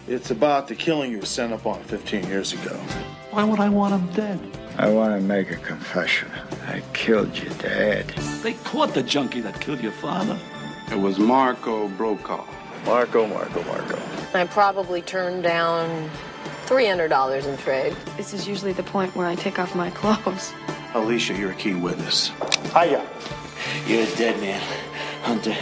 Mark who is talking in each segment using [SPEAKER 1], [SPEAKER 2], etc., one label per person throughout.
[SPEAKER 1] It's about the killing you were sent up on 15 years ago.
[SPEAKER 2] Why would I want him dead?
[SPEAKER 3] I want to make a confession. I killed your dad.
[SPEAKER 2] They caught the junkie that killed your father.
[SPEAKER 4] It was Marco Brokaw.
[SPEAKER 1] Marco.
[SPEAKER 5] I probably turned down $300 in trade.
[SPEAKER 6] This is usually the point where I take off my clothes.
[SPEAKER 1] Alicia, you're a key witness.
[SPEAKER 2] Hiya.
[SPEAKER 7] You're a dead man, Hunter.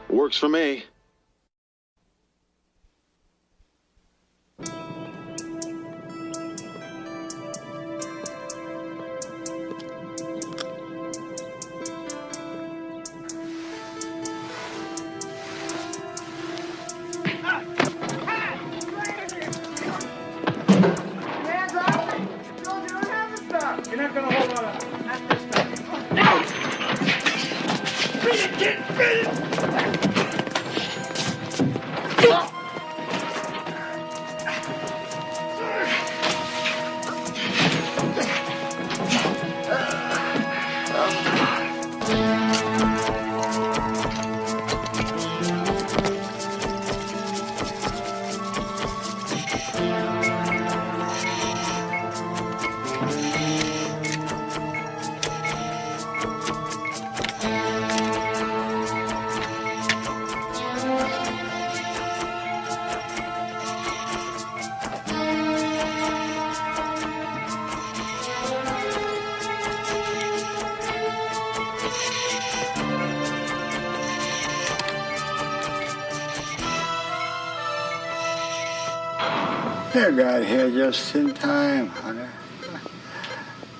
[SPEAKER 1] Works for me.
[SPEAKER 2] You're not gonna hold on.
[SPEAKER 3] You got here just in time, Hunter.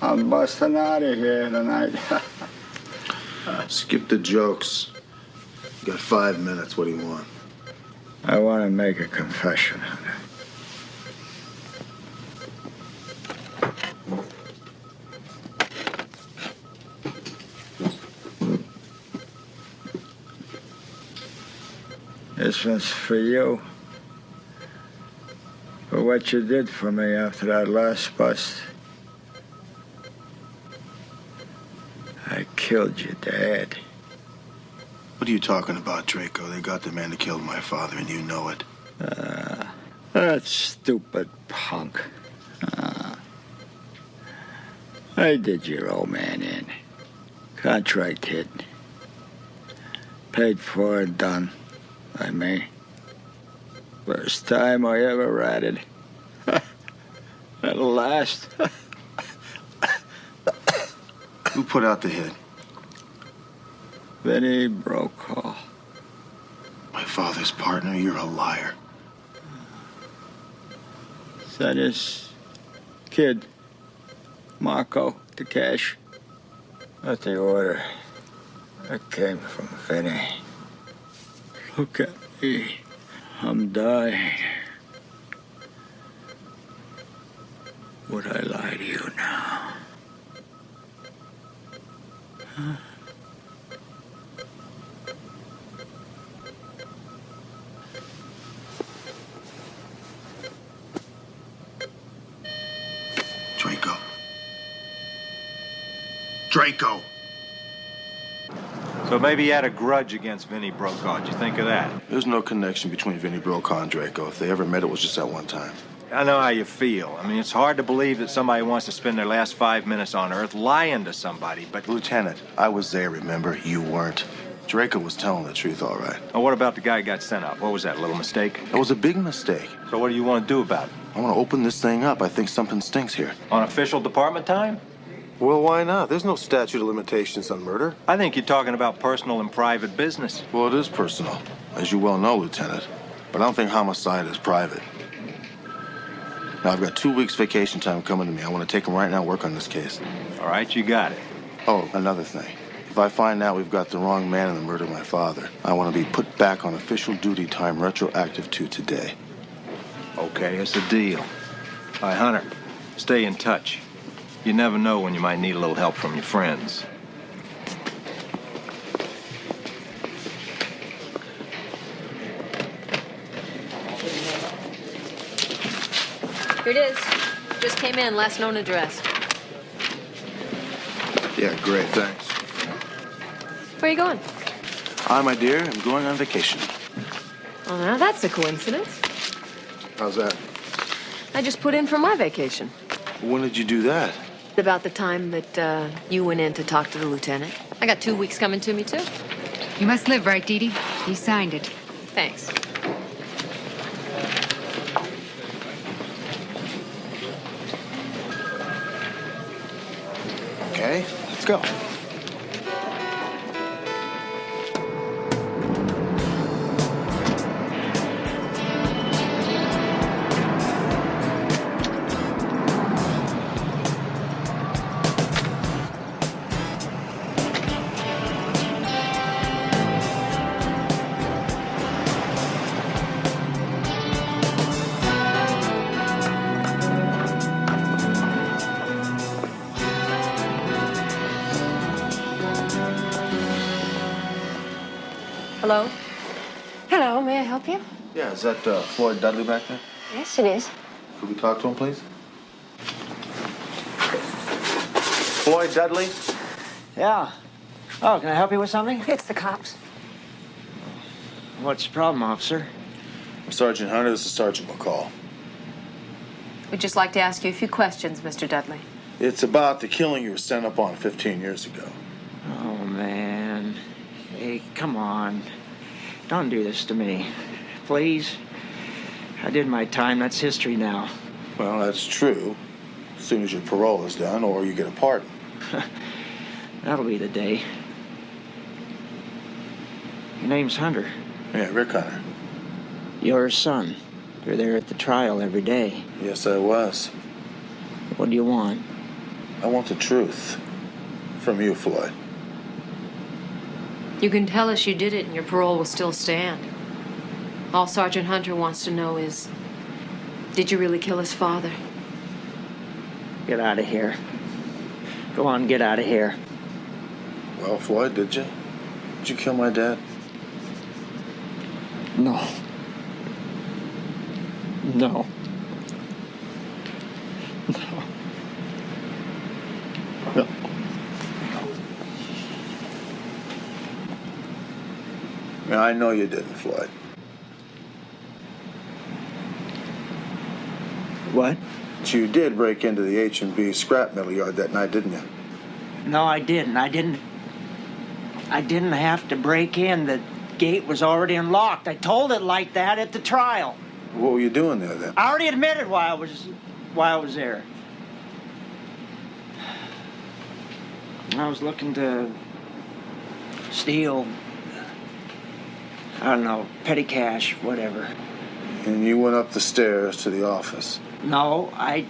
[SPEAKER 3] I'm busting out of here tonight.
[SPEAKER 1] Skip the jokes. You got 5 minutes. What do you want?
[SPEAKER 3] I want to make a confession, Hunter. This one's for you. For what you did for me after that last bust. I killed your dad.
[SPEAKER 1] What are you talking about, Draco? They got the man that killed my father, and you know it.
[SPEAKER 3] That stupid punk. I did your old man in. Contract hit. Paid for and done by me. First time I ever ratted. That'll last.
[SPEAKER 1] Who put out the hit?
[SPEAKER 3] Vinnie Brokaw.
[SPEAKER 1] My father's partner? You're a liar.
[SPEAKER 3] Sent his kid, Marco, to cash. Not the order. That came from Vinnie. Look at me. I'm dying. Would I lie to you now? Huh?
[SPEAKER 1] Draco.
[SPEAKER 8] So maybe you had a grudge against Vinnie Brokaw. Did you think of that?
[SPEAKER 1] There's no connection between Vinnie Brokaw and Draco. If they ever met, it was just that one time.
[SPEAKER 8] I know how you feel. I mean, it's hard to believe that somebody wants to spend their last 5 minutes on Earth lying to somebody, but...
[SPEAKER 1] Lieutenant, I was there, remember? You weren't. Draco was telling the truth, all right.
[SPEAKER 8] Oh, what about the guy who got sent up? What was that, a little mistake?
[SPEAKER 1] That was a big mistake.
[SPEAKER 8] So what do you want to do about it?
[SPEAKER 1] I want to open this thing up. I think something stinks here.
[SPEAKER 8] On official department time?
[SPEAKER 9] Well, why not? There's no statute of limitations on murder.
[SPEAKER 8] I think you're talking about personal and private business.
[SPEAKER 1] Well, it is personal, as you well know, Lieutenant. But I don't think homicide is private. Now, I've got 2 weeks vacation time coming to me. I want to take them right now and work on this case.
[SPEAKER 8] All right, you got it.
[SPEAKER 1] Oh, another thing. If I find out we've got the wrong man in the murder of my father, I want to be put back on official duty time retroactive to today.
[SPEAKER 8] Okay, it's a deal. All right, Hunter, stay in touch. You never know when you might need a little help from your friends.
[SPEAKER 5] Here it is. Just came in, last known address.
[SPEAKER 1] Yeah, great, thanks.
[SPEAKER 5] Where are you going?
[SPEAKER 1] Hi, my dear. I'm going on vacation.
[SPEAKER 5] Oh, now that's a coincidence.
[SPEAKER 1] How's that?
[SPEAKER 5] I just put in for my vacation.
[SPEAKER 1] When did you do that?
[SPEAKER 5] About the time that you went in to talk to the lieutenant. I got 2 weeks coming to me, too.
[SPEAKER 10] You must live, right, Dee Dee? He signed it.
[SPEAKER 5] Thanks.
[SPEAKER 1] Okay, let's go.
[SPEAKER 5] Hello? Hello, may I help you?
[SPEAKER 1] Yeah, is that Floyd Dudley back there?
[SPEAKER 5] Yes, it is.
[SPEAKER 1] Could we talk to him, please? Floyd Dudley?
[SPEAKER 11] Yeah. Oh, can I help you with something?
[SPEAKER 5] It's the cops.
[SPEAKER 11] What's the problem, officer?
[SPEAKER 1] Sergeant Hunter, this is Sergeant McCall.
[SPEAKER 5] We'd just like to ask you a few questions, Mr. Dudley.
[SPEAKER 1] It's about the killing you were sent up on 15 years ago.
[SPEAKER 11] Oh, man. Hey, come on. Don't do this to me. Please. I did my time. That's history now.
[SPEAKER 1] Well, that's true. As soon as your parole is done or you get a pardon.
[SPEAKER 11] That'll be the day. Your name's Hunter.
[SPEAKER 1] Yeah, Rick Hunter.
[SPEAKER 11] Your son. You're there at the trial every day.
[SPEAKER 1] Yes, I was.
[SPEAKER 11] What do you want?
[SPEAKER 1] I want the truth. From you, Floyd.
[SPEAKER 5] You can tell us you did it and your parole will still stand. All Sergeant Hunter wants to know is, did you really kill his father?
[SPEAKER 11] Get out of here. Go on, get out of here.
[SPEAKER 1] Well, Floyd, did you? Did you kill my dad?
[SPEAKER 11] No. No. No.
[SPEAKER 1] No. Yeah, I know you didn't, Floyd.
[SPEAKER 11] What?
[SPEAKER 1] But you did break into the H&B scrap metal yard that night, didn't you?
[SPEAKER 11] No, I didn't. I didn't have to break in. The gate was already unlocked. I told it like that at the trial.
[SPEAKER 1] What were you doing there then?
[SPEAKER 11] I already admitted why I was there. I was looking to steal, I don't know, petty cash, whatever.
[SPEAKER 1] And you went up the stairs to the office.
[SPEAKER 11] No, I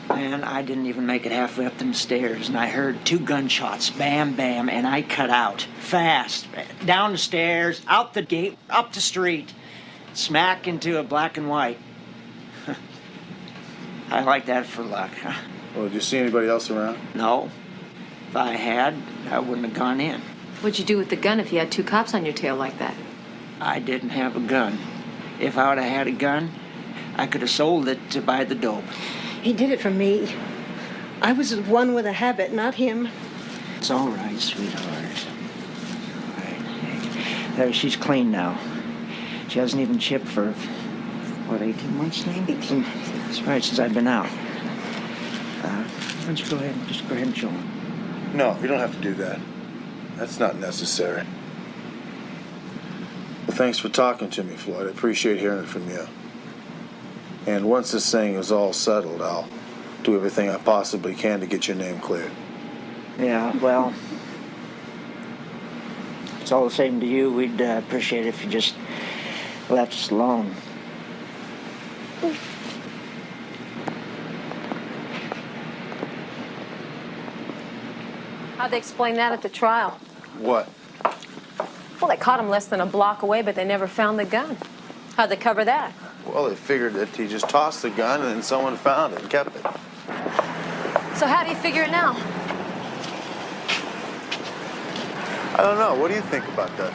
[SPEAKER 11] didn't even make it halfway up them stairs, and I heard 2 gunshots, bam, bam, and I cut out, fast, down the stairs, out the gate, up the street, smack into a black and white. I like that for luck.
[SPEAKER 1] Well, did you see anybody else around?
[SPEAKER 11] No. If I had, I wouldn't have gone in.
[SPEAKER 5] What'd you do with the gun if you had 2 cops on your tail like that?
[SPEAKER 11] I didn't have a gun. If I would have had a gun, I could have sold it to buy the dope.
[SPEAKER 12] He did it for me. I was the one with a habit, not him.
[SPEAKER 11] It's all right, sweetheart. All right. There, she's clean now. She hasn't even chipped for, what, 18 months now? 18 months. That's right, since I've been out. Why don't you go ahead and show him?
[SPEAKER 1] No, you don't have to do that. That's not necessary. Well, thanks for talking to me, Floyd. I appreciate hearing it from you. And once this thing is all settled, I'll do everything I possibly can to get your name cleared.
[SPEAKER 11] Yeah, well, it's all the same to you. We'd appreciate it if you just left us alone.
[SPEAKER 5] How'd they explain that at the trial?
[SPEAKER 1] What?
[SPEAKER 5] Well, they caught him less than a block away, but they never found the gun. How'd they cover that?
[SPEAKER 1] Well, they figured that he just tossed the gun and then someone found it and kept it.
[SPEAKER 5] So how do you figure it now?
[SPEAKER 1] I don't know. What do you think about that?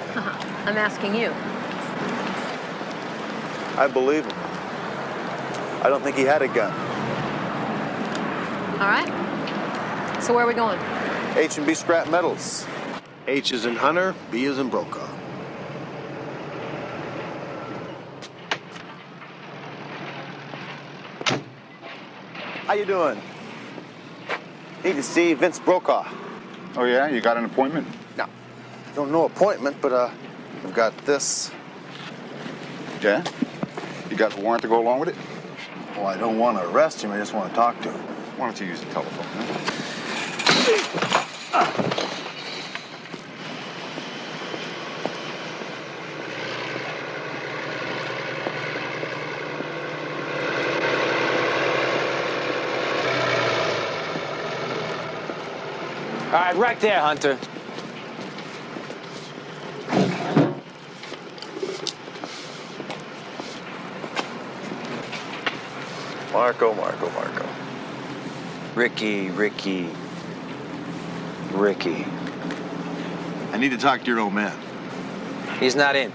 [SPEAKER 5] I'm asking you.
[SPEAKER 1] I believe him. I don't think he had a gun.
[SPEAKER 5] All right. So where are we going?
[SPEAKER 1] H&B Scrap Metals. H is in Hunter, B is in Brokaw. How you doing? Need to see Vince Brokaw.
[SPEAKER 13] Oh, yeah? You got an appointment?
[SPEAKER 1] No. Don't know appointment, but I've got this.
[SPEAKER 13] Yeah? You got the warrant to go along with it?
[SPEAKER 1] Well, I don't want to arrest him. I just want to talk to him.
[SPEAKER 13] Why don't you use the telephone, huh?
[SPEAKER 14] All right, right there, Hunter.
[SPEAKER 1] Marco.
[SPEAKER 14] Ricky.
[SPEAKER 1] I need to talk to your old man.
[SPEAKER 14] He's not in.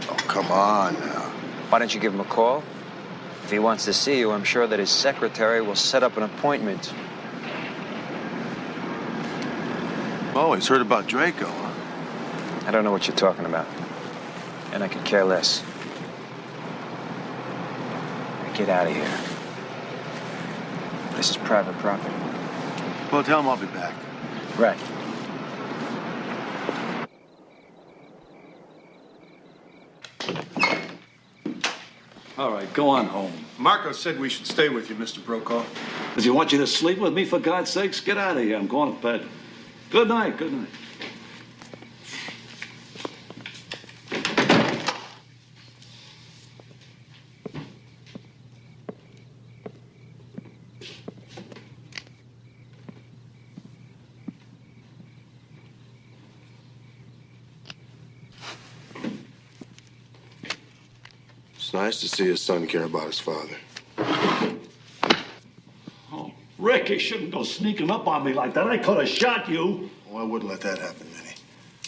[SPEAKER 1] Oh, come on now.
[SPEAKER 14] Why don't you give him a call? If he wants to see you, I'm sure that his secretary will set up an appointment.
[SPEAKER 1] Oh, he's heard about Draco, huh?
[SPEAKER 14] I don't know what you're talking about. And I could care less. Now get out of here. This is private property.
[SPEAKER 1] Well, tell him I'll be back.
[SPEAKER 14] Right.
[SPEAKER 2] All right, go on home.
[SPEAKER 8] Marco said we should stay with you, Mr. Brokaw.
[SPEAKER 2] Does he want you to sleep with me, for God's sakes? Get out of here. I'm going to bed. Good night.
[SPEAKER 1] It's nice to see his son care about his father.
[SPEAKER 2] Oh, Rick, you shouldn't go sneaking up on me like that. I could have shot you.
[SPEAKER 1] Oh, I wouldn't let that happen, Vinny.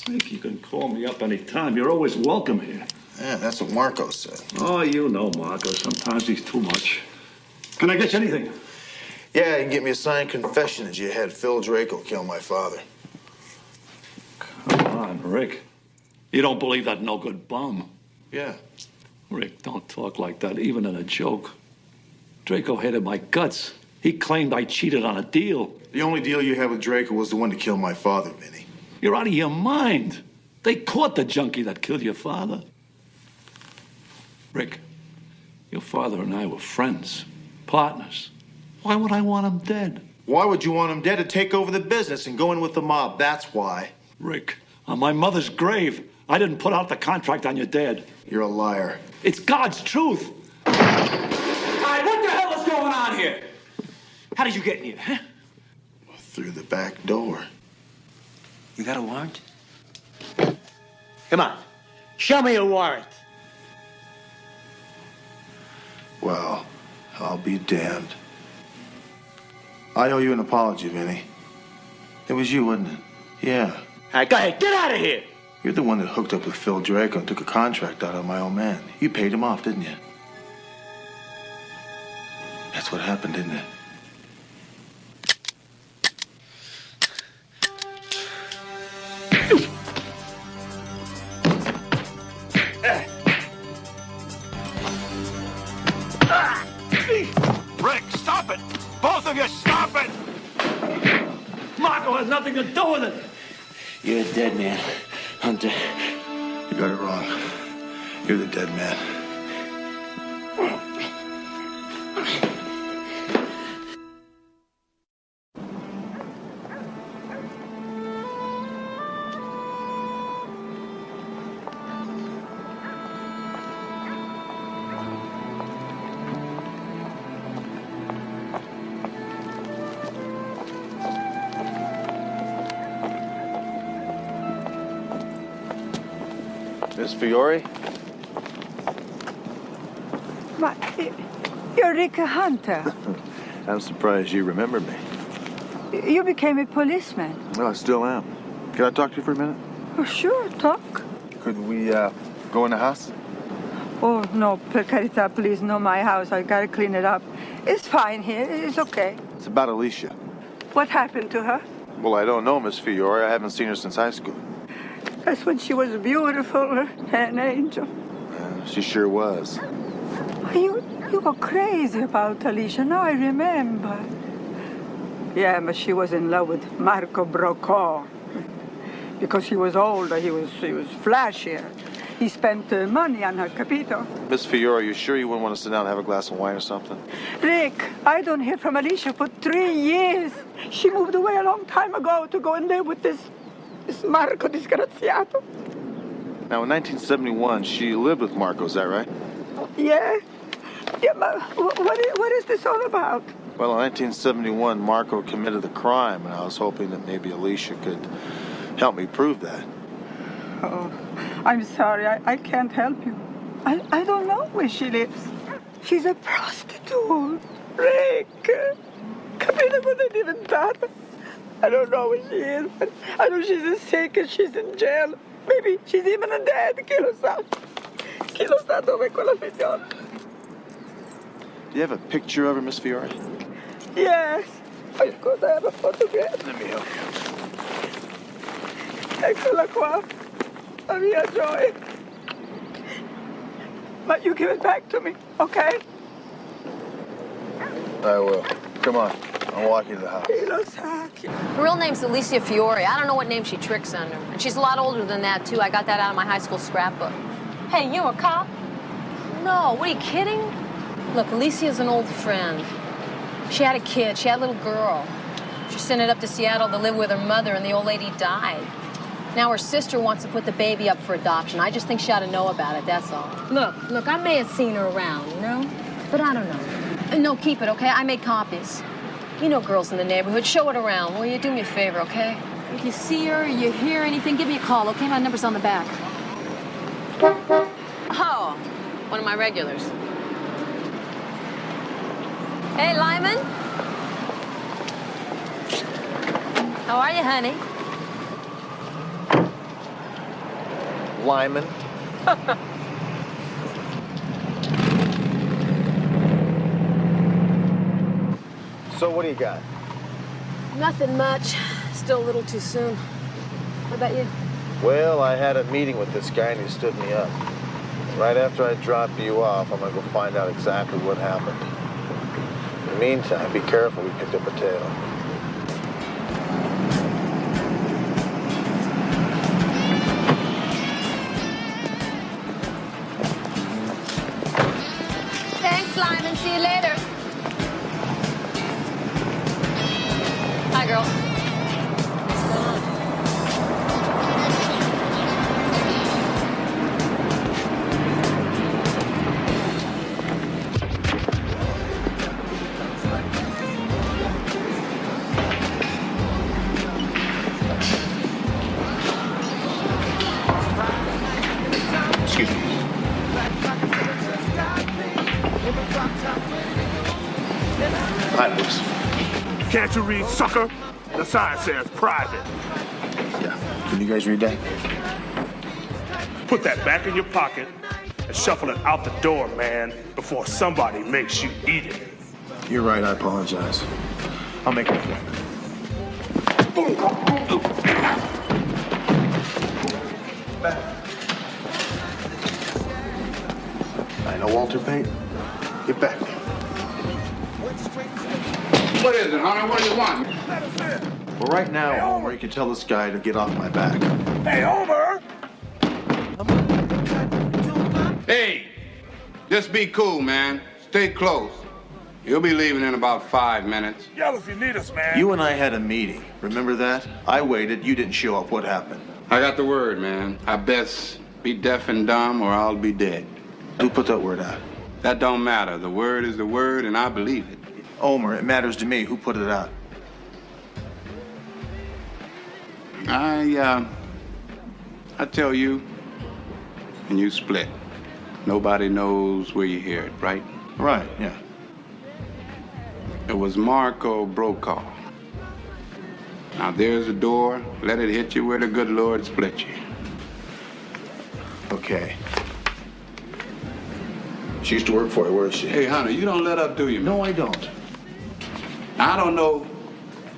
[SPEAKER 2] Rick, you can call me up any time. You're always welcome here.
[SPEAKER 1] Yeah, that's what Marco said.
[SPEAKER 2] Oh, you know Marco. Sometimes he's too much. Can I get you anything?
[SPEAKER 1] Yeah, you can get me a signed confession that you had Phil Draco kill my father.
[SPEAKER 2] Come on, Rick. You don't believe that no-good bum?
[SPEAKER 1] Yeah.
[SPEAKER 2] Rick, don't talk like that, even in a joke. Draco hated my guts. He claimed I cheated on a deal.
[SPEAKER 1] The only deal you had with Draco was the one to kill my father, Vinny.
[SPEAKER 2] You're out of your mind. They caught the junkie that killed your father. Rick, your father and I were friends, partners. Why would I want him dead?
[SPEAKER 1] Why would you want him dead? To take over the business and go in with the mob, that's why.
[SPEAKER 2] Rick, on my mother's grave, I didn't put out the contract on your dad.
[SPEAKER 1] You're a liar.
[SPEAKER 2] It's God's truth.
[SPEAKER 14] All right, what the hell is going on here? How did you get in here, huh?
[SPEAKER 1] Through the back door.
[SPEAKER 14] You got a warrant?
[SPEAKER 11] Come on. Show me a warrant.
[SPEAKER 1] Well, I'll be damned. I owe you an apology, Vinny. It was you, wasn't it? Yeah.
[SPEAKER 11] All right, go ahead. Get out of here.
[SPEAKER 1] You're the one that hooked up with Phil Draco and took a contract out of my old man. You paid him off, didn't you? That's what happened, didn't it?
[SPEAKER 2] Rick, stop it! Both of you, stop it! Marco has nothing to do with it.
[SPEAKER 7] You're a dead man, Hunter.
[SPEAKER 1] You got it wrong. You're the dead man. Miss Fiore?
[SPEAKER 15] But you're Rick Hunter.
[SPEAKER 1] I'm surprised you remember me.
[SPEAKER 15] You became a policeman.
[SPEAKER 1] Well, I still am. Can I talk to you for a minute?
[SPEAKER 15] Oh, sure, talk.
[SPEAKER 1] Could we go in the house?
[SPEAKER 15] Oh, no, per carità, please, no, my house. I gotta clean it up. It's fine here. It's okay.
[SPEAKER 1] It's about Alicia.
[SPEAKER 15] What happened to her?
[SPEAKER 1] Well, I don't know, Miss Fiore. I haven't seen her since high school.
[SPEAKER 15] That's when she was beautiful, an angel.
[SPEAKER 1] She sure was.
[SPEAKER 15] You were crazy about Alicia. Now I remember. Yeah, but she was in love with Marco Brokaw. Because he was older, he was flashier. He spent money on her, capito?
[SPEAKER 1] Miss Fiore, you sure you wouldn't want to sit down and have a glass of wine or something?
[SPEAKER 15] Rick, I don't hear from Alicia for 3 years. She moved away a long time ago to go and live with this Marco disgraziato.
[SPEAKER 1] Now, in 1971, she lived with Marco, is that right?
[SPEAKER 15] Yeah. Yeah, but what is this all about?
[SPEAKER 1] Well, in 1971, Marco committed the crime, and I was hoping that maybe Alicia could help me prove that.
[SPEAKER 15] Oh, I'm sorry. I can't help you. I don't know where she lives. She's a prostitute. Rick. Capito cosa è diventata? I don't know where she is, but I know she's sick and she's in jail. Maybe she's even dead. Chi lo sa? Chi lo sa dove è quella signora?
[SPEAKER 1] Do you have a picture of her, Miss Fiore?
[SPEAKER 15] Yes. Of course, I have a photograph.
[SPEAKER 1] Let me help you.
[SPEAKER 15] Eccola qua. La mia joy. But you give it back to me, okay?
[SPEAKER 1] I will. Come on. I'll walk you to the house.
[SPEAKER 5] Her real name's Alicia Fiore. I don't know what name she tricks under. And she's a lot older than that, too. I got that out of my high school scrapbook.
[SPEAKER 6] Hey, you a cop?
[SPEAKER 5] No, what are you kidding? Look, Alicia's an old friend. She had a kid. She had a little girl. She sent it up to Seattle to live with her mother, and the old lady died. Now her sister wants to put the baby up for adoption. I just think she ought to know about it, that's all.
[SPEAKER 6] Look, I may have seen her around, you know? But I don't know.
[SPEAKER 5] No, keep it, okay? I made copies. You know girls in the neighborhood. Show it around. Will you do me a favor, okay?
[SPEAKER 6] If you see her or you hear anything, give me a call, okay? My number's on the back.
[SPEAKER 5] Oh, one of my regulars. Hey, Lyman. How are you, honey?
[SPEAKER 1] Lyman. So what do you got?
[SPEAKER 5] Nothing much. Still a little too soon. What about you?
[SPEAKER 1] Well, I had a meeting with this guy and he stood me up. Right after I drop you off, I'm gonna go find out exactly what happened. In the meantime, be careful, we picked up a tail.
[SPEAKER 5] Thanks, Lyman. See you later. Hi, girl. What's going on?
[SPEAKER 1] Excuse me. Hi, please.
[SPEAKER 16] Can't you read, sucker? The sign says private.
[SPEAKER 1] Yeah. Can you guys read that?
[SPEAKER 16] Put that back in your pocket and shuffle it out the door, man, before somebody makes you eat it.
[SPEAKER 1] You're right, I apologize. I'll make it clear. I know Walter Payton. Get back.
[SPEAKER 13] What is it, honey? What do you want?
[SPEAKER 1] Well, right now, Homer, you can tell this guy to get off my back.
[SPEAKER 16] Hey, Homer!
[SPEAKER 4] Hey, just be cool, man. Stay close. You'll be leaving in about 5 minutes.
[SPEAKER 16] Yell if you need us, man.
[SPEAKER 1] You and I had a meeting. Remember that? I waited. You didn't show up. What happened?
[SPEAKER 4] I got the word, man. I best be deaf and dumb or I'll be dead.
[SPEAKER 1] Who put that word out?
[SPEAKER 4] That don't matter. The word is the word, and I believe it.
[SPEAKER 1] Omer, it matters to me. Who put it out?
[SPEAKER 4] I tell you, and you split. Nobody knows where you hear it, right?
[SPEAKER 1] Right, yeah.
[SPEAKER 4] It was Marco Brokaw. Now there's the door. Let it hit you where the good Lord split you.
[SPEAKER 1] Okay. She used to work for you. Where is she?
[SPEAKER 4] Hey, Hunter, you don't let up, do you?
[SPEAKER 1] No, I don't.
[SPEAKER 4] Now, I don't know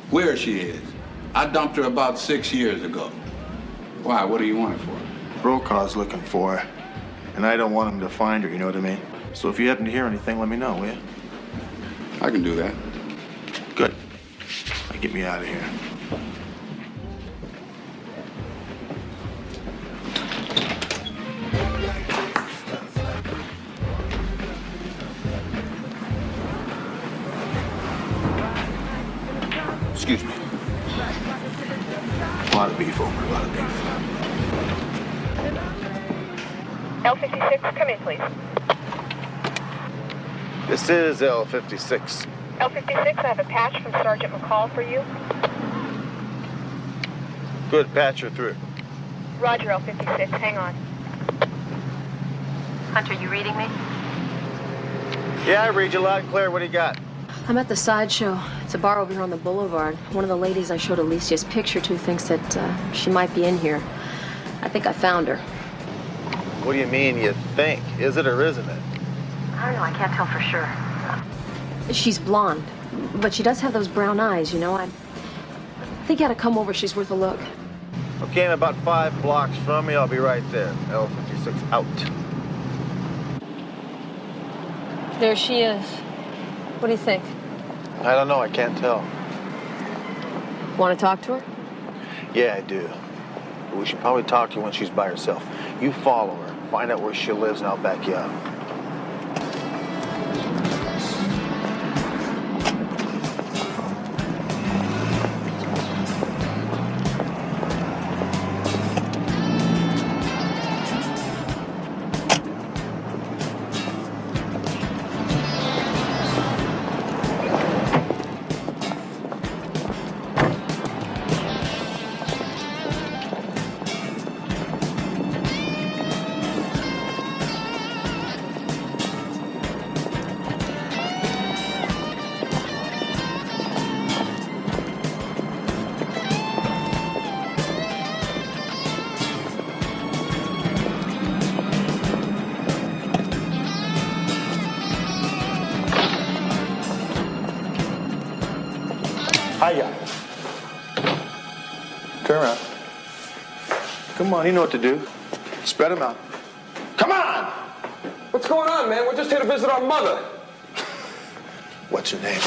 [SPEAKER 4] where she is. I dumped her about 6 years ago. Why? What do you want her for?
[SPEAKER 1] Brokaw's looking for her, and I don't want him to find her, you know what I mean? So if you happen to hear anything, let me know, will you?
[SPEAKER 4] I can do that.
[SPEAKER 1] Good. Now get me out of here. Excuse me. A lot of beef, Homer, a lot of beef.
[SPEAKER 17] L56, come in, please.
[SPEAKER 1] This is L56.
[SPEAKER 17] L56, I have a patch from Sergeant McCall for you.
[SPEAKER 1] Good, patch her through.
[SPEAKER 17] Roger, L56, hang on. Hunter, you reading me?
[SPEAKER 1] Yeah, I read you loud and clear. What do you got?
[SPEAKER 5] I'm at the sideshow. It's a bar over here on the boulevard. One of the ladies I showed Alicia's picture to thinks that she might be in here. I think I found her.
[SPEAKER 1] What do you mean, you think? Is it or isn't it?
[SPEAKER 5] I don't know. I can't tell for sure. She's blonde, but she does have those brown eyes, you know. I think you ought to come over. She's worth a look.
[SPEAKER 1] Okay, I'm about 5 blocks from me. I'll be right there. L56 out.
[SPEAKER 5] There she is. What do you think?
[SPEAKER 1] I don't know. I can't tell.
[SPEAKER 5] Want to talk to her?
[SPEAKER 1] Yeah, I do. But we should probably talk to her when she's by herself. You follow her. Find out where she lives, and I'll back you up. Hiya. Turn around. Come on, you know what to do. Spread them out. Come on!
[SPEAKER 18] What's going on, man? We're just here to visit our mother.
[SPEAKER 1] What's her name?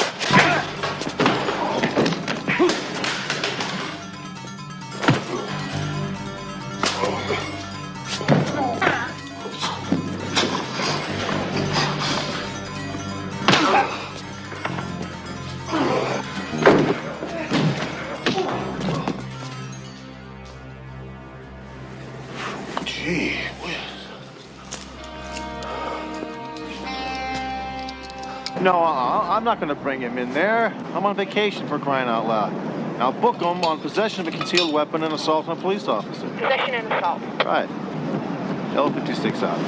[SPEAKER 1] Gee whiz. No, I'm not going to bring him in there. I'm on vacation, for crying out loud. Now book him on possession of a concealed weapon and assault on a police officer.
[SPEAKER 17] Possession and assault.
[SPEAKER 1] Right. L56 out.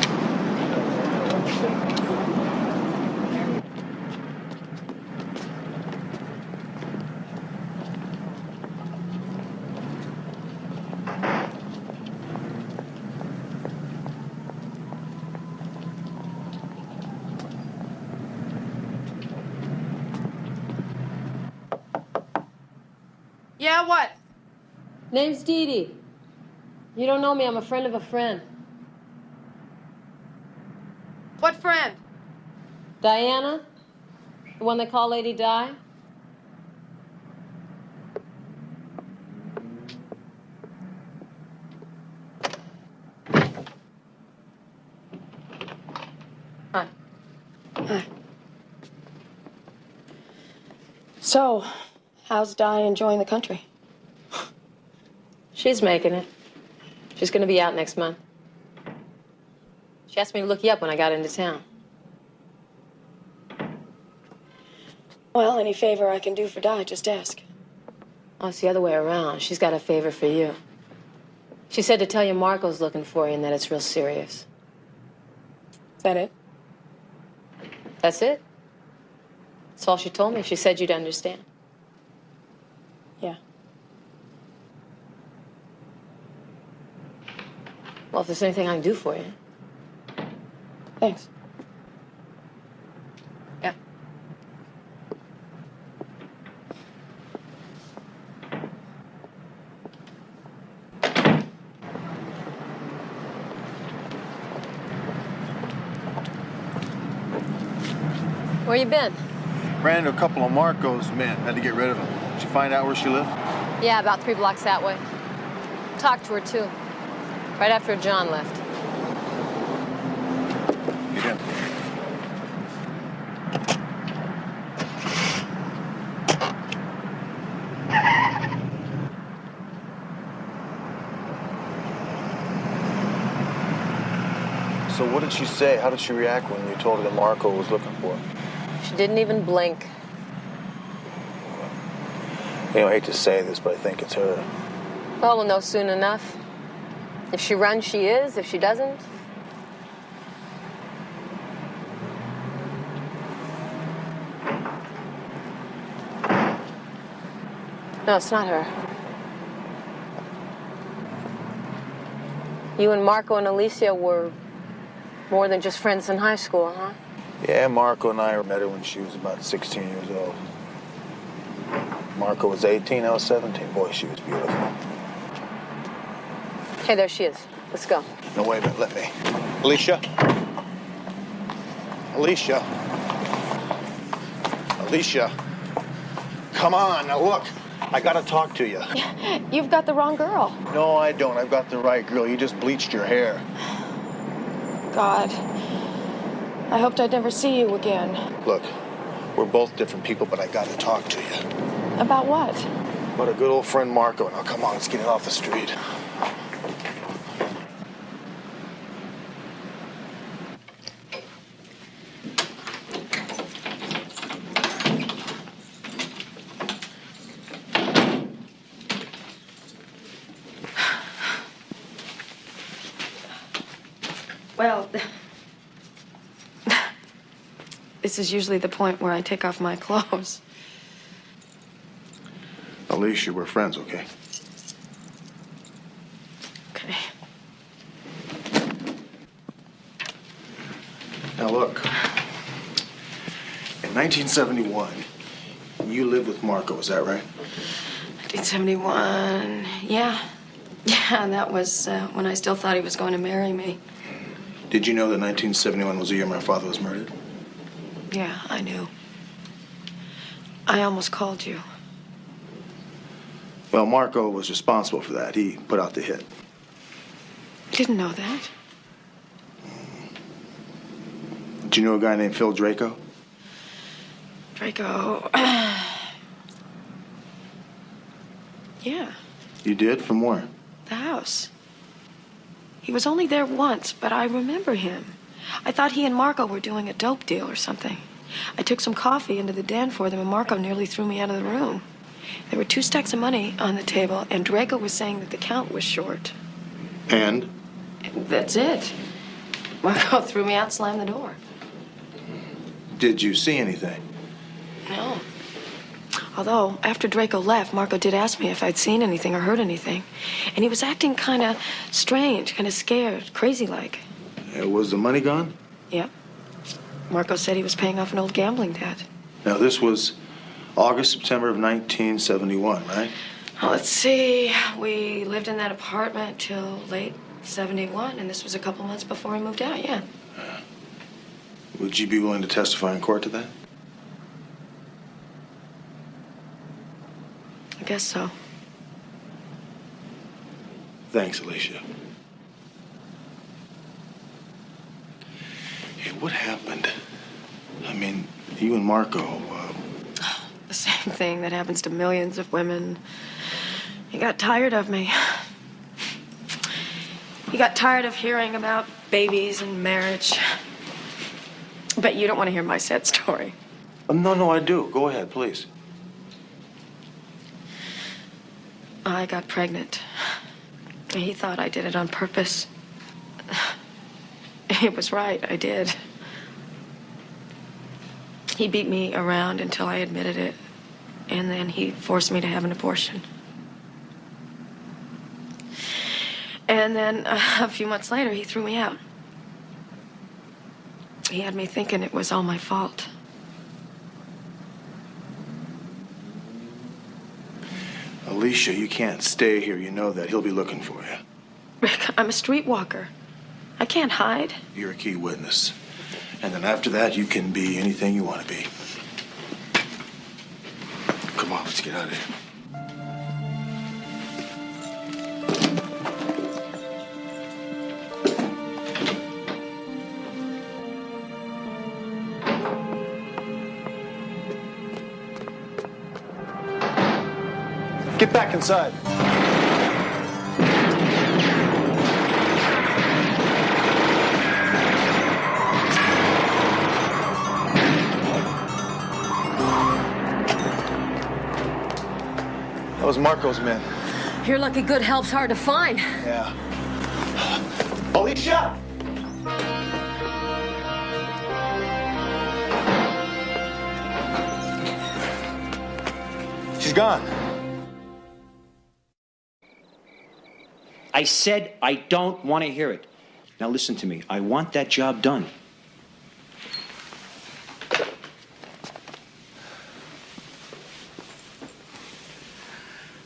[SPEAKER 5] Yeah, what? Name's Dee Dee. You don't know me. I'm a friend of a friend. What friend? Diana? The one they call Lady Di?
[SPEAKER 19] Hi. So, how's Di enjoying the country?
[SPEAKER 5] She's making it. She's going to be out next month. She asked me to look you up when I got into town.
[SPEAKER 19] Well, any favor I can do for Di, just ask.
[SPEAKER 5] Oh, it's the other way around. She's got a favor for you. She said to tell you Marco's looking for you and that it's real serious.
[SPEAKER 19] Is that it?
[SPEAKER 5] That's it. That's all she told me. She said you'd understand.
[SPEAKER 19] Yeah.
[SPEAKER 5] Well, if there's anything I can do for you.
[SPEAKER 19] Thanks.
[SPEAKER 5] Yeah. Where you been?
[SPEAKER 1] Ran into a couple of Marco's men. Had to get rid of them. Did you find out where she lived?
[SPEAKER 5] Yeah, about 3 blocks that way. Talked to her, too. Right after John left.
[SPEAKER 1] You did. So what did she say? How did she react when you told her that Marco was looking for her?
[SPEAKER 5] She didn't even blink.
[SPEAKER 1] You know, I hate to say this, but I think it's her.
[SPEAKER 5] Well, we'll know soon enough. If she runs, she is. If she doesn't... No, it's not her. You and Marco and Alicia were more than just friends in high school, huh?
[SPEAKER 1] Yeah, Marco and I met her when she was about 16 years old. Marco was 18, I was 17. Boy, she was beautiful.
[SPEAKER 5] Hey, there she is. Let's go.
[SPEAKER 1] No, wait a minute, let me. Alicia? Alicia? Alicia? Come on, now look. I gotta talk to you.
[SPEAKER 19] You've got the wrong girl.
[SPEAKER 1] No, I don't. I've got the right girl. You just bleached your hair.
[SPEAKER 19] God. I hoped I'd never see you again.
[SPEAKER 1] Look, we're both different people, but I gotta talk to you.
[SPEAKER 19] About what?
[SPEAKER 1] About a good old friend Marco. Now, come on, let's get it off the street.
[SPEAKER 19] Well, this is usually the point where I take off my clothes.
[SPEAKER 1] Alicia, we're friends, okay?
[SPEAKER 19] Okay.
[SPEAKER 1] Now, look. In 1971, you lived with Marco, is that right?
[SPEAKER 19] 1971, yeah. Yeah, that was when I still thought he was going to marry me.
[SPEAKER 1] Did you know that 1971 was the year my father was murdered?
[SPEAKER 19] Yeah, I knew. I almost called you.
[SPEAKER 1] Well, Marco was responsible for that. He put out the hit.
[SPEAKER 19] Didn't know that.
[SPEAKER 1] Did you know a guy named Phil Draco?
[SPEAKER 19] Draco. Yeah,
[SPEAKER 1] You did? From where?
[SPEAKER 19] the house. He was only there once, but I remember him. I thought he and Marco were doing a dope deal or something. I took some coffee into the den for them, and Marco nearly threw me out of the room. There were 2 stacks of money on the table, and Draco was saying that the count was short.
[SPEAKER 1] And?
[SPEAKER 19] That's it. Marco threw me out, slammed the door.
[SPEAKER 1] Did you see anything?
[SPEAKER 19] No. Although, after Draco left, Marco did ask me if I'd seen anything or heard anything. And he was acting kind of strange, kind of scared, crazy-like.
[SPEAKER 1] Was the money gone?
[SPEAKER 19] Yep. Marco said he was paying off an old gambling debt.
[SPEAKER 1] Now, this was August, September of 1971, right?
[SPEAKER 19] Well, let's see. We lived in that apartment till late 71, and this was a couple months before we moved out, yeah.
[SPEAKER 1] Would you be willing to testify in court to that?
[SPEAKER 19] I guess so.
[SPEAKER 1] Thanks, Alicia. Hey, what happened I mean, you and Marco,
[SPEAKER 19] The same thing that happens to millions of women. He got tired of me. He got tired of hearing about babies and marriage. But you don't want to hear my sad story.
[SPEAKER 1] No, I do. Go ahead, please.
[SPEAKER 19] I got pregnant. He thought I did it on purpose. He was right, I did. He beat me around until I admitted it, and then he forced me to have an abortion. And then a few months later, he threw me out. He had me thinking it was all my fault.
[SPEAKER 1] Alicia, you can't stay here. You know that. He'll be looking for you.
[SPEAKER 19] Rick, I'm a streetwalker. I can't hide.
[SPEAKER 1] You're a key witness. And then after that, you can be anything you want to be. Come on, let's get out of here. Get back inside. That was Marco's men.
[SPEAKER 5] You're lucky good help's hard to find.
[SPEAKER 1] Yeah. Alicia! She's gone.
[SPEAKER 11] I said I don't want to hear it. Now listen to me. I want that job done.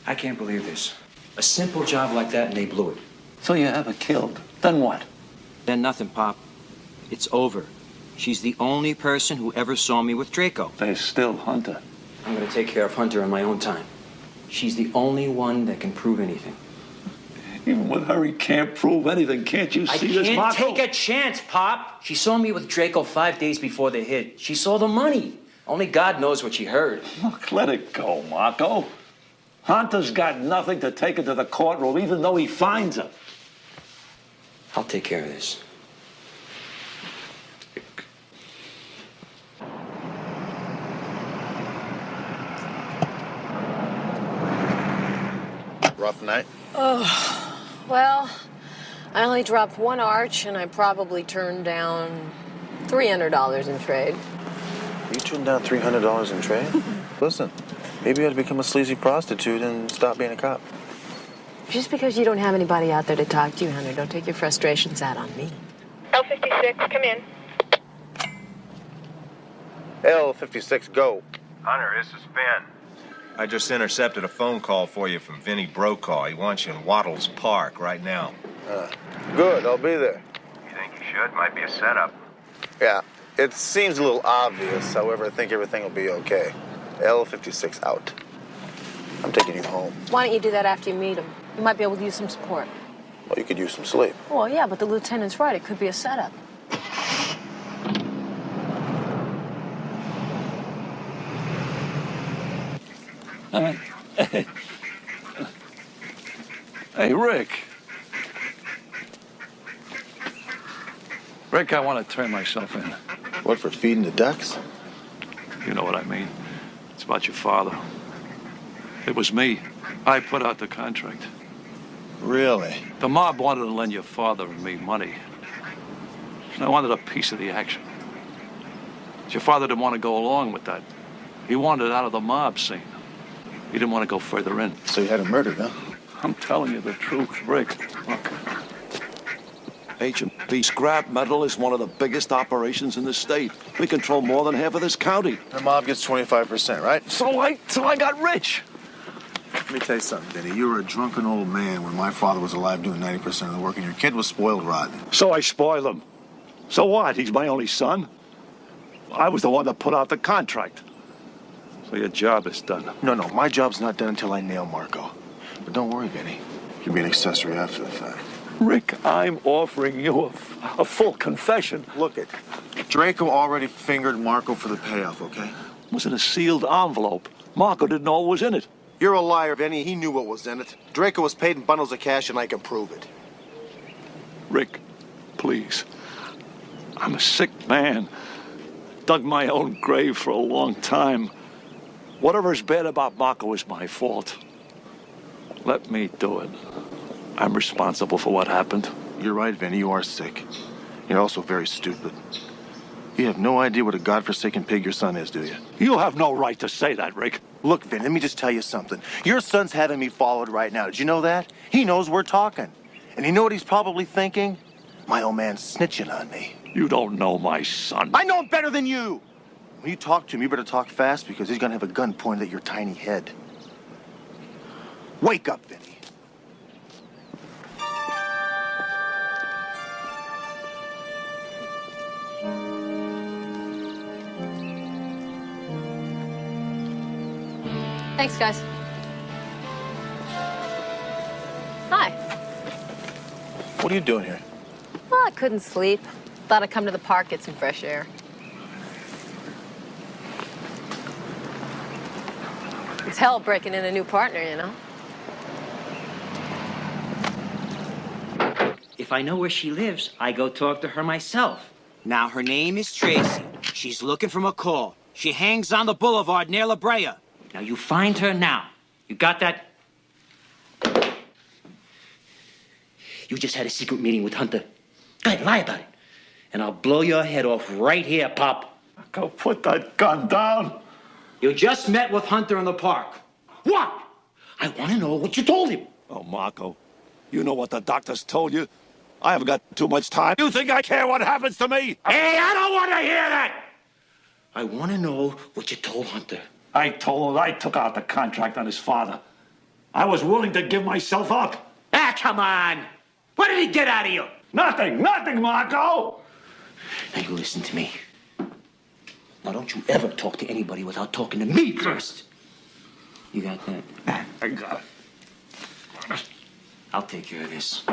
[SPEAKER 11] I can't believe this. A simple job like that and they blew it.
[SPEAKER 2] So you have her killed. Then what?
[SPEAKER 11] Then nothing, Pop. It's over. She's the only person who ever saw me with Draco.
[SPEAKER 2] There's still Hunter.
[SPEAKER 11] I'm going to take care of Hunter in my own time. She's the only one that can prove anything.
[SPEAKER 2] Even with her, he can't prove anything. Can't you see this, Marco?
[SPEAKER 11] I can't take a chance, Pop. She saw me with Draco 5 days before the hit. She saw the money. Only God knows what she heard.
[SPEAKER 2] Look, let it go, Marco. Hunter's got nothing to take her to the courtroom, even though he finds her.
[SPEAKER 11] I'll take care of this.
[SPEAKER 1] Rough night?
[SPEAKER 5] Oh, well, I only dropped one arch, and I probably turned down $300 in trade.
[SPEAKER 1] You turned down $300 in trade? Listen, maybe you ought to become a sleazy prostitute and stop being a cop.
[SPEAKER 5] Just because you don't have anybody out there to talk to you, Hunter, don't take your frustrations out on me.
[SPEAKER 17] L56, come in.
[SPEAKER 1] L56, go.
[SPEAKER 8] Hunter, this is Ben. I just intercepted a phone call for you from Vinny Brokaw. He wants you in Wattles Park right now.
[SPEAKER 1] Good, I'll be there.
[SPEAKER 8] You think you should? Might be a setup.
[SPEAKER 1] Yeah, it seems a little obvious. However, I think everything will be okay. L56 out. I'm taking you home.
[SPEAKER 5] Why don't you do that after you meet him? You might be able to use some support.
[SPEAKER 1] Well, you could use some sleep.
[SPEAKER 5] Well, yeah, but the lieutenant's right. It could be a setup.
[SPEAKER 2] Hey, Rick. Rick, I want to turn myself in.
[SPEAKER 1] What, for feeding the ducks?
[SPEAKER 2] You know what I mean. It's about your father. It was me. I put out the contract.
[SPEAKER 1] Really?
[SPEAKER 2] The mob wanted to lend your father and me money. And I wanted a piece of the action. But your father didn't want to go along with that. He wanted out of the mob scene. He didn't want to go further in.
[SPEAKER 1] So you had him murdered, huh?
[SPEAKER 2] I'm telling you the truth, Rick. Look. H&P scrap metal is one of the biggest operations in the state. We control more than half of this county.
[SPEAKER 1] The mob gets 25%, right?
[SPEAKER 2] So I got rich.
[SPEAKER 1] Let me tell you something, Vinny. You were a drunken old man when my father was alive doing 90% of the work, and your kid was spoiled rotten.
[SPEAKER 2] So I spoil him. So what? He's my only son. I was the one that put out the contract. So your job is done.
[SPEAKER 1] No, my job's not done until I nail Marco. But don't worry, Vinny. You'll be an accessory after the fact.
[SPEAKER 2] Rick, I'm offering you a full confession.
[SPEAKER 1] Look it. Draco already fingered Marco for the payoff, okay?
[SPEAKER 2] It was in a sealed envelope. Marco didn't know what was in it.
[SPEAKER 1] You're a liar, Vinny. He knew what was in it. Draco was paid in bundles of cash, and I can prove it.
[SPEAKER 2] Rick, please. I'm a sick man. Dug my own grave for a long time. Whatever's bad about Marco is my fault. Let me do it. I'm responsible for what happened.
[SPEAKER 1] You're right, Vinny. You are sick. You're also very stupid. You have no idea what a godforsaken pig your son is, do you?
[SPEAKER 2] You have no right to say that, Rick.
[SPEAKER 1] Look, Vin, let me just tell you something. Your son's having me followed right now. Did you know that? He knows we're talking. And you know what he's probably thinking? My old man's snitching on me.
[SPEAKER 2] You don't know my son.
[SPEAKER 1] I know him better than you! When you talk to him, you better talk fast because he's gonna have a gun pointed at your tiny head. Wake up, Vinny.
[SPEAKER 5] Thanks, guys. Hi.
[SPEAKER 1] What are you doing here?
[SPEAKER 5] Well, I couldn't sleep. Thought I'd come to the park, get some fresh air. It's hell breaking in a new partner, you know?
[SPEAKER 7] If I know where she lives, I go talk to her myself. Now, her name is Tracy. She's looking for McCall. She hangs on the boulevard near La Brea. Now, you find her now. You got that? You just had a secret meeting with Hunter. Go ahead, lie about it. And I'll blow your head off right here, Pop.
[SPEAKER 2] Go put that gun down.
[SPEAKER 7] You just met with Hunter in the park. What? I want to know what you told him.
[SPEAKER 2] Oh, Marco, you know what the doctors told you. I haven't got too much time. You think I care what happens to me?
[SPEAKER 7] Hey, I don't want to hear that. I want to know what you told Hunter.
[SPEAKER 2] I told him I took out the contract on his father. I was willing to give myself up.
[SPEAKER 7] Ah, come on. What did he get out of you?
[SPEAKER 2] Nothing, Marco.
[SPEAKER 7] Now, you listen to me. Now, don't you ever talk to anybody without talking to me first. You got that?
[SPEAKER 2] I got it.
[SPEAKER 7] I'll take care of this.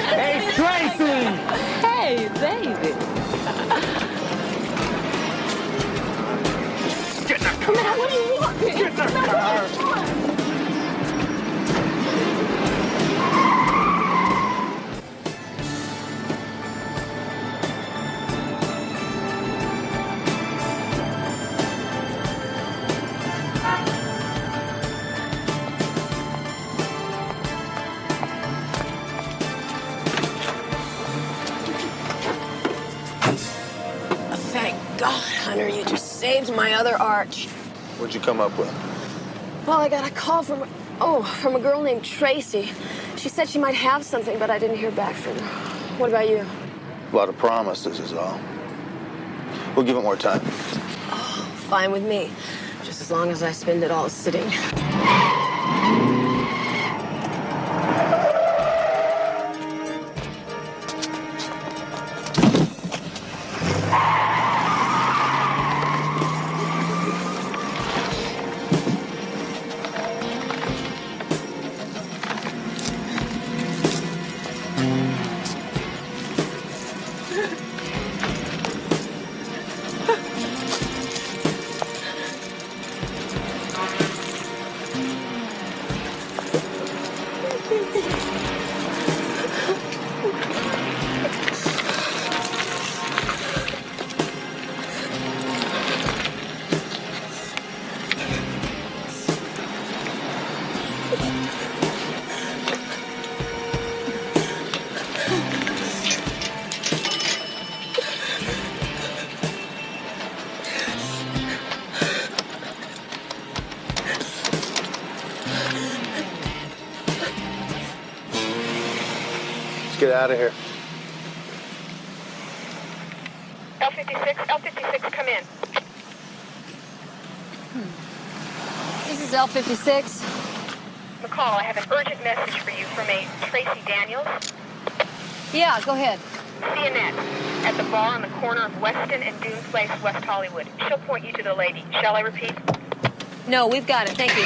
[SPEAKER 20] Hey, Tracy!
[SPEAKER 21] Hey, baby.
[SPEAKER 2] Get in the car.
[SPEAKER 21] Man, what do you want?
[SPEAKER 2] Get in the car.
[SPEAKER 5] Thank God, Hunter, you just saved my other arch.
[SPEAKER 1] What'd you come up with?
[SPEAKER 5] Well, I got a call from a girl named Tracy. She said she might have something, but I didn't hear back from her. What about you?
[SPEAKER 1] A lot of promises is all. We'll give it more time.
[SPEAKER 5] Oh, fine with me. Just as long as I spend it all sitting.
[SPEAKER 1] Let's get out of here.
[SPEAKER 17] L56, come in.
[SPEAKER 5] This is L56.
[SPEAKER 17] McCall, I have an urgent message for you from a Tracy Daniels.
[SPEAKER 5] Yeah, go ahead.
[SPEAKER 17] See Annette at the bar on the corner of Weston and Dune Place, West Hollywood. She'll point you to the lady. Shall I repeat?
[SPEAKER 5] No, we've got it. Thank you.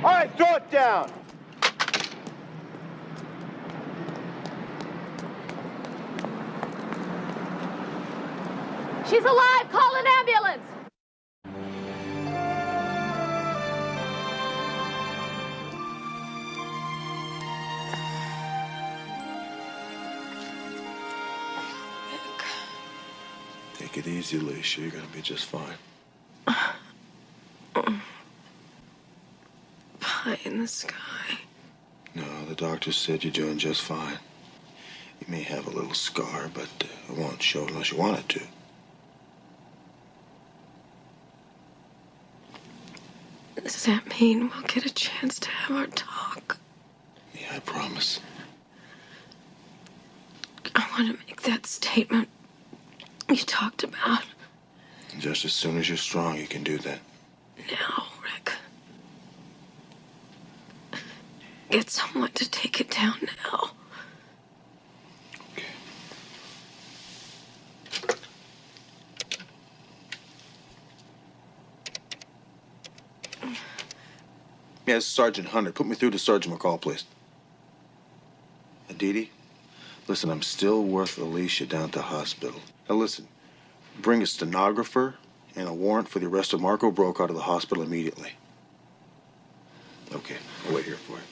[SPEAKER 1] All right, throw it down.
[SPEAKER 5] She's alive! Call an ambulance!
[SPEAKER 9] Take it easy, Alicia. You're gonna be just fine.
[SPEAKER 19] Pie in the sky.
[SPEAKER 9] No, the doctor said you're doing just fine. You may have a little scar, but it won't show unless you want it to.
[SPEAKER 19] Does that mean we'll get a chance to have our talk?
[SPEAKER 9] Yeah, I promise.
[SPEAKER 19] I want to make that statement you talked about.
[SPEAKER 9] Just as soon as you're strong, you can do that.
[SPEAKER 19] Now, Rick. Get someone to take it down now.
[SPEAKER 9] Yeah, it's Sergeant Hunter. Put me through to Sergeant McCall, please. Dee Dee, listen, I'm still worth Alicia down at the hospital. Now listen, bring a stenographer and a warrant for the arrest of Marco Brokaw to the hospital immediately. Okay, I'll wait here for you.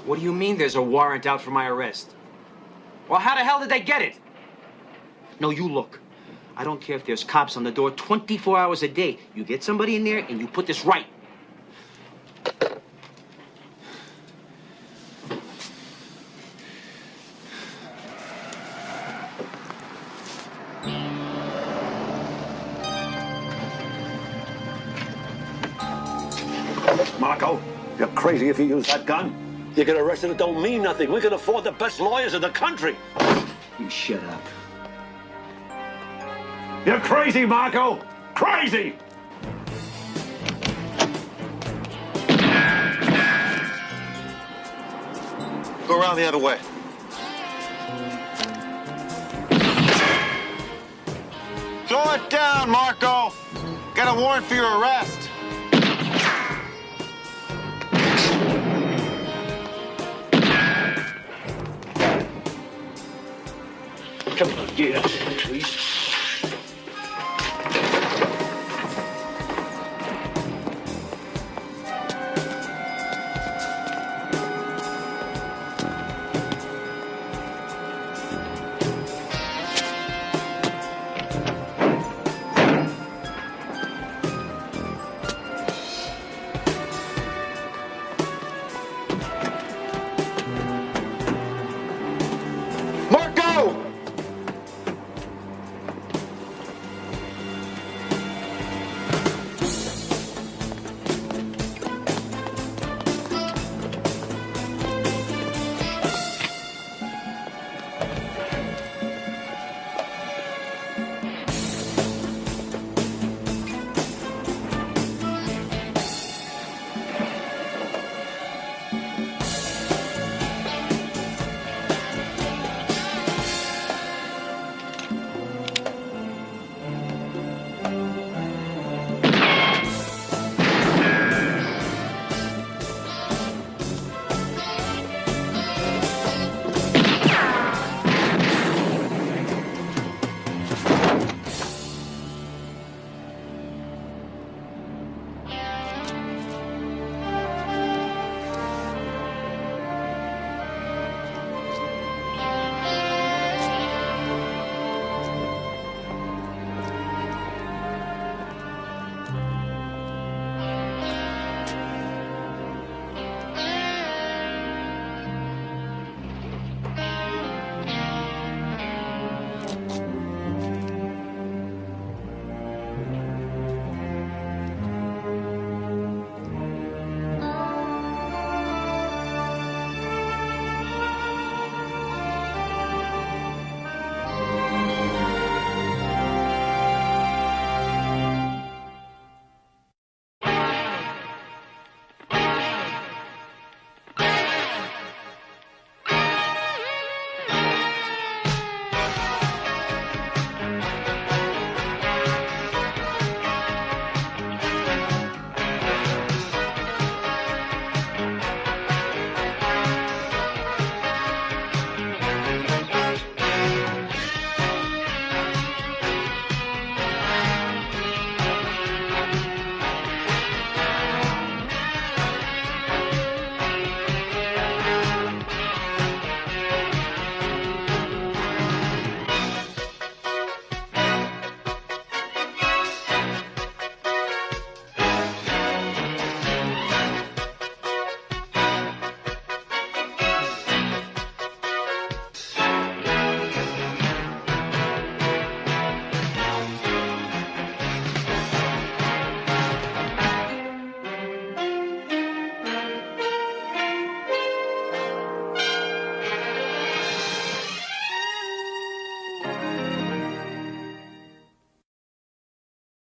[SPEAKER 7] What do you mean there's a warrant out for my arrest? Well, how the hell did they get it? No, you look. I don't care if there's cops on the door 24 hours a day. You get somebody in there and you put this right.
[SPEAKER 3] Marco, you're crazy if you use that gun. You get arrested, it don't mean nothing. We can afford the best lawyers in the country.
[SPEAKER 7] You shut up.
[SPEAKER 3] You're crazy, Marco! Crazy!
[SPEAKER 1] Go around the other way. Throw it down, Marco. Got a warrant for your arrest.
[SPEAKER 3] Come on, get out, please.